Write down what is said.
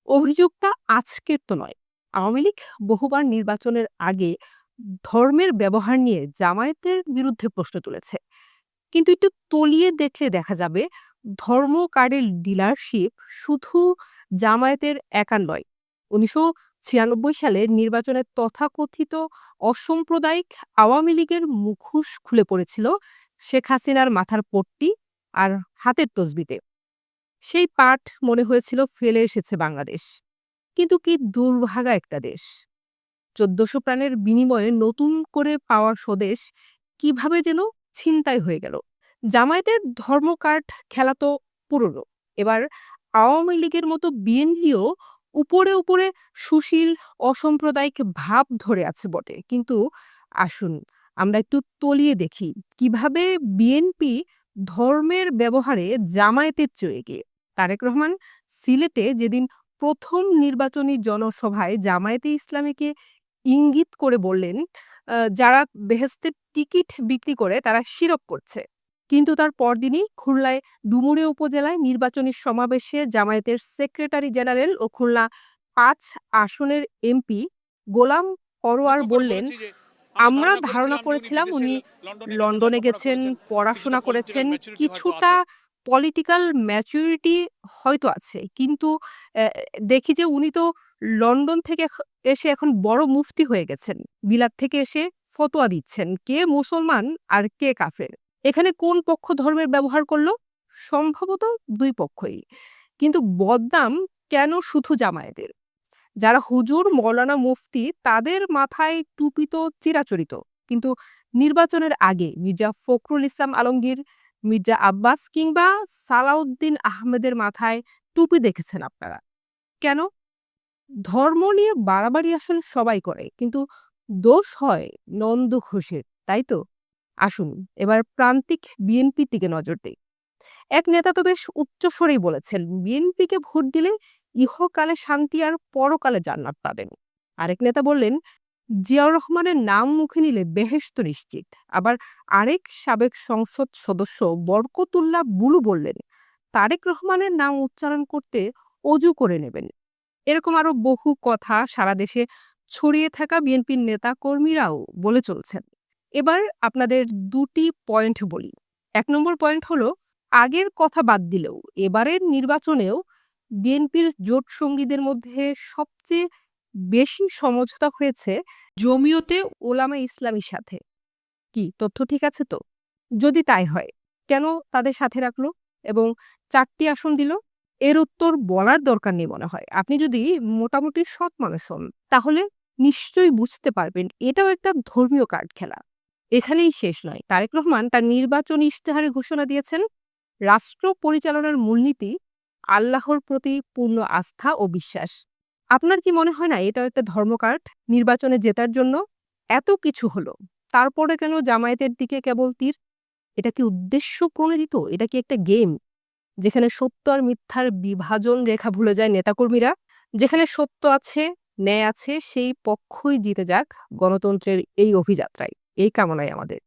অভিযোগটা আজকের তো নয়। আওয়ামী লীগ বহুবার নির্বাচনের আগে ধর্মের ব্যবহার নিয়ে জামায়াতের বিরুদ্ধে প্রশ্ন তুলেছে। কিন্তু একটু তলিয়ে দেখলে দেখা যাবে ধর্ম কার্ডের ডিলারশিপ শুধু জামায়াতের একার নয়। ১৯৯৬ সালে নির্বাচনে তথাকথিত অসাম্প্রদায়িক আওয়ামী লীগের মুখোশ খুলে পড়েছিল শেখ হাসিনার মাথার পট্টি আর হাতের তসবিতে। সেই পাঠ মনে হয়েছিল ফেলে এসেছে বাংলাদেশ। কিন্তু কি দুর্ভাগা একটা দেশ। ১৪০০ প্রাণের বিনিময়ে নতুন করে পাওয়া স্বদেশ কিভাবে যেন ছিনতাই হয়ে গেল। জামায়াতের ধর্মকার্ড খেলা তো পুরনো। এবার আওয়ামী লীগের মতো বিএনপিও উপরে সুশীল অসাম্প্রদায়িক ভাব ধরে আছে বটে। কিন্তু আসুন আমরা একটু তলিয়ে দেখি কিভাবে বিএনপি ধর্মের ব্যবহারে জামায়াতের চেয়ে এগিয়ে। তারেক রহমান সিলেটে যেদিন প্রথম নির্বাচনী জনসভায় জামায়াতে ইসলামীকে ইঙ্গিত করে বললেন, যারা বেহেশতের টিকিট বিক্রি করে তারা শিরক করছে। কিন্তু তার পরদিনই খুলনায় ডুমুরিয়া উপজেলায় নির্বাচনী সমাবেশে জামায়াতের সেক্রেটারি জেনারেল ও খুলনা ৫ আসনের এমপি গোলাম পরোয়ার দুঃখ করে বললেন, বলেছি যে আমি আমরা ধারণা ধারণা করেছিলাম যে উনি করেছিলাম বিদেশে উনি লন্ডনে গেছেন লন্ডনে লেখাপড়া গেছেন, করেছেন, কিছুটা পড়াশোনা পলিটিক্যাল করেছেন, ম্যাচুরিটি হয়তো কিছুটা আছে। পলিটিক্যাল ম্যাচুরিটি হয়তো আছে। কিন্তু অ্যা দেখি যে উনি তো লন্ডন থেকে এসে এখন বড় মুফতি হয়ে গেছেন। বিলাত থেকে এসে ফতোয়া দিচ্ছেন। কে মুসলমান আর কে কাফের। এখানে কোন পক্ষ ধর্মের ব্যবহার করল? সম্ভবত ২ পক্ষই। কিন্তু বদনাম কেন শুধু জামায়াতের? যারা হুজুর, মৌলানা, মুফতি তাদের মাথায় টুপি তো চিরাচরিত। কিন্তু নির্বাচনের আগে মির্জা ফখরুল ইসলাম আলমগীর, মির্জা আব্বাস কিংবা সালাউদ্দিন আহমেদের মাথায় টুপি দেখেছেন আপনারা। কেন? ধর্ম নিয়ে বাড়াবাড়ি আসলে সবাই করে। কিন্তু দোষ হয় নন্দ ঘোষের, তাই তো? আসুন এবার প্রান্তিক বিএনপির দিকে নজর দেই। এক নেতা তো বেশ উচ্চস্বরেই বলেছেন, বিএনপিকে ভোট দিলে ইহকালে শান্তি আর পরকালে জান্নাত পাবেন। আরেক নেতা বললেন, জিয়াউর রহমানের নাম মুখে নিলে বেহেশত নিশ্চিত। আবার আরেক সাবেক সংসদ সদস্য বরকতুল্লাহ বুলু বললেন, তারেক রহমানের নাম উচ্চারণ করতে অজু করে নেবেন। এরকম আরো বহু কথা সারা দেশে ছড়িয়ে থাকা বিএনপির নেতা কর্মীরাও বলে চলছেন। এবার আপনাদের ২টি পয়েন্ট বলি। ১ নম্বর পয়েন্ট হলো, আগের কথা বাদ দিলেও এবারের নির্বাচনেও বিএনপির জোট সঙ্গীদের মধ্যে সবচেয়ে বেশি সমঝোতা হয়েছে জমিয়তে ওলামা ইসলামীর সাথে। কি তথ্য ঠিক আছে তো? যদি তাই হয়, কেন তাদের সাথে রাখলো এবং ৪টি আসন দিল? এর উত্তর বলার দরকার নেই মনে হয়। আপনি যদি মোটামুটি সৎ মানুষ হন, তাহলে নিশ্চয়ই বুঝতে পারবেন এটাও একটা ধর্মীয় কার্ড খেলা। এখানেই শেষ নয়। তারেক রহমান তার নির্বাচনী ইশতেহারে ঘোষণা দিয়েছেন, রাষ্ট্র পরিচালনার মূলনীতি আল্লাহর প্রতি পূর্ণ আস্থা ও বিশ্বাস। আপনার কি মনে হয় না এটাও একটা ধর্মকার্ড? নির্বাচনে জেতার জন্য এত কিছু হলো, তারপরে কেন জামায়াতের দিকে কেবল তীর? এটা কি উদ্দেশ্য প্রণোদিত? এটা কি একটা গেম যেখানে সত্য আর মিথ্যার বিভাজন রেখা ভুলে যায় নেতাকর্মীরা? যেখানে সত্য আছে, ন্যায় আছে, সেই পক্ষই জিতে যাক গণতন্ত্রের এই অভিযাত্রায়। এই কামনাই আমাদের।